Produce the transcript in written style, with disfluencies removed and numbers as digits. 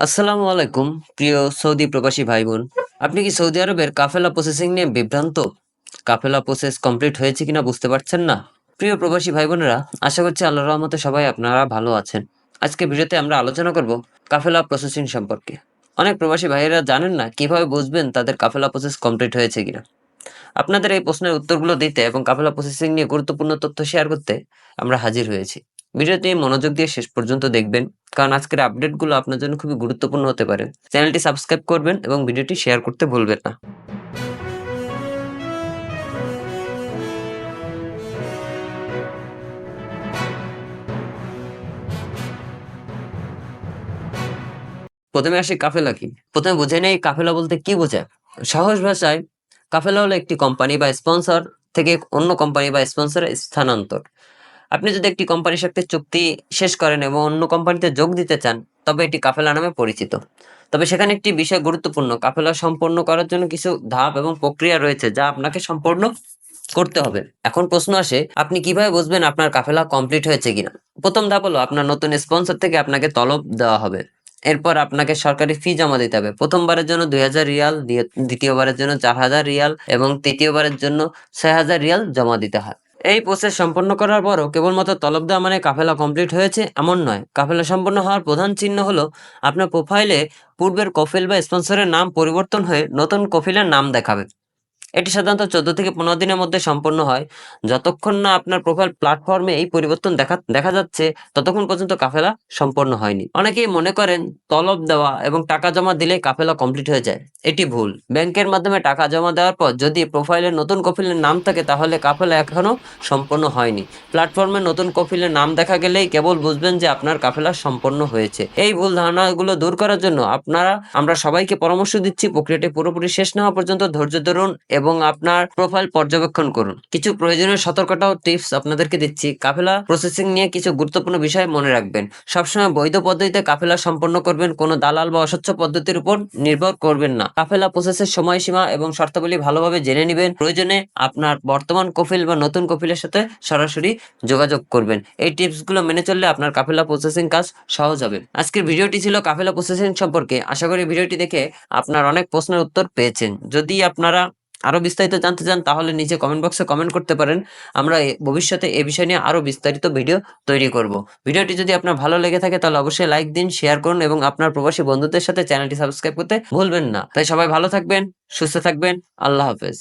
আসসালামু আলাইকুম প্রিয় সৌদি প্রবাসী ভাই বোন। আপনি কি সৌদি আরবের কাফেলা প্রসেসিং নিয়ে বিভ্রান্ত? কাফেলা প্রসেস কমপ্লিট হয়েছে কিনা বুঝতে পারছেন না? প্রিয় প্রবাসী ভাই বোনেরা, আশা করছি আল্লাহর রহমতে সবাই আপনারা ভালো আছেন। আজকে ভিডিওতে আমরা আলোচনা করব কাফেলা প্রসেসিং সম্পর্কে। অনেক প্রবাসী ভাইয়েরা জানেন না কিভাবে বুঝবেন তাদের কাফেলা প্রসেস কমপ্লিট হয়েছে কিনা। আপনাদের এই প্রশ্নের উত্তরগুলো দিতে এবং কাফেলা প্রসেসিং নিয়ে গুরুত্বপূর্ণ তথ্য শেয়ার করতে আমরা হাজির হয়েছি। ভিডিওটি মনোযোগ দিয়ে শেষ পর্যন্ত দেখবেন, কারণ আজকের আপডেটগুলো আপনার জন্য খুবই গুরুত্বপূর্ণ হতে পারে। চ্যানেলটি সাবস্ক্রাইব করবেন এবং ভিডিওটি শেয়ার করতে ভুলবেন না। প্রথমে আসি কাফেলা কি। প্রথমে বুঝে নেই কাফেলা বলতে কি বোঝায়। সহজ ভাষায় কাফেলা হলো একটি কোম্পানি বা স্পন্সর থেকে অন্য কোম্পানি বা স্পন্সরের স্থানান্তর। আপনি যদি একটি কোম্পানির সাথে চুক্তি শেষ করেন এবং অন্য কোম্পানিতে যোগ দিতে চান, তবে এটি কাফেলা নামে পরিচিত। তবে সেখানে একটি বিষয় গুরুত্বপূর্ণ, কাফেলা সম্পন্ন করার জন্য কিছু ধাপ এবং প্রক্রিয়া রয়েছে যা আপনাকে সম্পূর্ণ করতে হবে। এখন প্রশ্ন আসে, আপনি কিভাবে বুঝবেন আপনার কাফেলা কমপ্লিট হয়েছে কিনা? প্রথম ধাপ হলো আপনার নতুন স্পন্সর থেকে আপনাকে তলব দেওয়া হবে। এরপর আপনাকে সরকারি ফি জমা দিতে হবে। প্রথমবারের জন্য ২,০০০ রিয়াল, দ্বিতীয়বারের জন্য ৪,০০০ রিয়াল এবং তৃতীয়বারের জন্য ৬,০০০ রিয়াল জমা দিতে হয়। এই প্রসেস সম্পন্ন করার পরও কেবলমাত্র তলব দেওয়া মানে কাফেলা কমপ্লিট হয়েছে এমন নয়। কাফেলা সম্পন্ন হওয়ার প্রধান চিহ্ন হলো আপনার প্রোফাইলে পূর্বের কফিল বা স্পন্সরের নাম পরিবর্তন হয়ে নতুন কফিলের নাম দেখাবে। এটি সাধারণত ১৪ থেকে ১৫ দিনের মধ্যে সম্পন্ন হয়। যতক্ষণ না আপনার প্রোফাইল প্ল্যাটফর্মে এই পরিবর্তন দেখা যাচ্ছে, ততক্ষণ পর্যন্ত কাফেলা সম্পন্ন হয়নি। অনেকেই মনে করেন তলব দেওয়া এবং টাকা জমা দিলেই কাফেলা কমপ্লিট হয়ে যায়। এটি ভুল। ব্যাংকের মাধ্যমে টাকা জমা দেওয়ার পর যদি প্রোফাইলে নতুন কফিলের নাম থাকে, তাহলে কাফেলা এখনো সম্পন্ন হয়নি। প্ল্যাটফর্মে নতুন কফিলের নাম দেখা গেলেই কেবল বুঝবেন যে আপনার কাফেলা সম্পন্ন হয়েছে। এই ভুল ধারণাগুলো দূর করার জন্য আমরা সবাইকে পরামর্শ দিচ্ছি, প্রক্রিয়াটি পুরোপুরি শেষ না হওয়া পর্যন্ত ধৈর্য ধরুন এবং আপনার প্রোফাইল পর্যবেক্ষণ করুন। কিছু প্রয়োজনীয় সতর্কতা ও টিপস আপনাদেরকে দিচ্ছি। কাফেলা প্রসেসিং নিয়ে কিছু গুরুত্বপূর্ণ বিষয় মনে রাখবেন। সবসময় বৈধ পদ্ধতিতে কাফেলা সম্পন্ন করবেন, কোনো দালাল বা অস্বচ্ছ পদ্ধতির উপর নির্ভর করবেন না। কাফেলা প্রসেসের সময়সীমা এবং শর্তাবলী ভালোভাবে জেনে নেবেন। প্রয়োজনে আপনার বর্তমান কফিল বা নতুন কফিলের সাথে সরাসরি যোগাযোগ করবেন। এই টিপসগুলো মেনে চললে আপনার কাফেলা প্রসেসিং কাজ সহজ হবে। আজকের ভিডিওটি ছিল কাফেলা প্রসেসিং সম্পর্কে। আশা করি ভিডিওটি দেখে আপনার অনেক প্রশ্নের উত্তর পেয়েছেন। যদি আপনারা আরো বিস্তারিত জানতে চান, তাহলে নিচে কমেন্ট বক্সে কমেন্ট করতে পারেন। আমরা ভবিষ্যতে এ বিষয় নিয়ে আরো বিস্তারিত ভিডিও তৈরি করব। ভিডিওটি যদি আপনার ভালো লেগে থাকে, তাহলে অবশ্যই লাইক দিন, শেয়ার করুন এবং আপনার প্রবাসী বন্ধুদের সাথে চ্যানেলটি সাবস্ক্রাইব করতে ভুলবেন না। তাই সবাই ভালো থাকবেন, সুস্থ থাকবেন। আল্লাহ হাফেজ।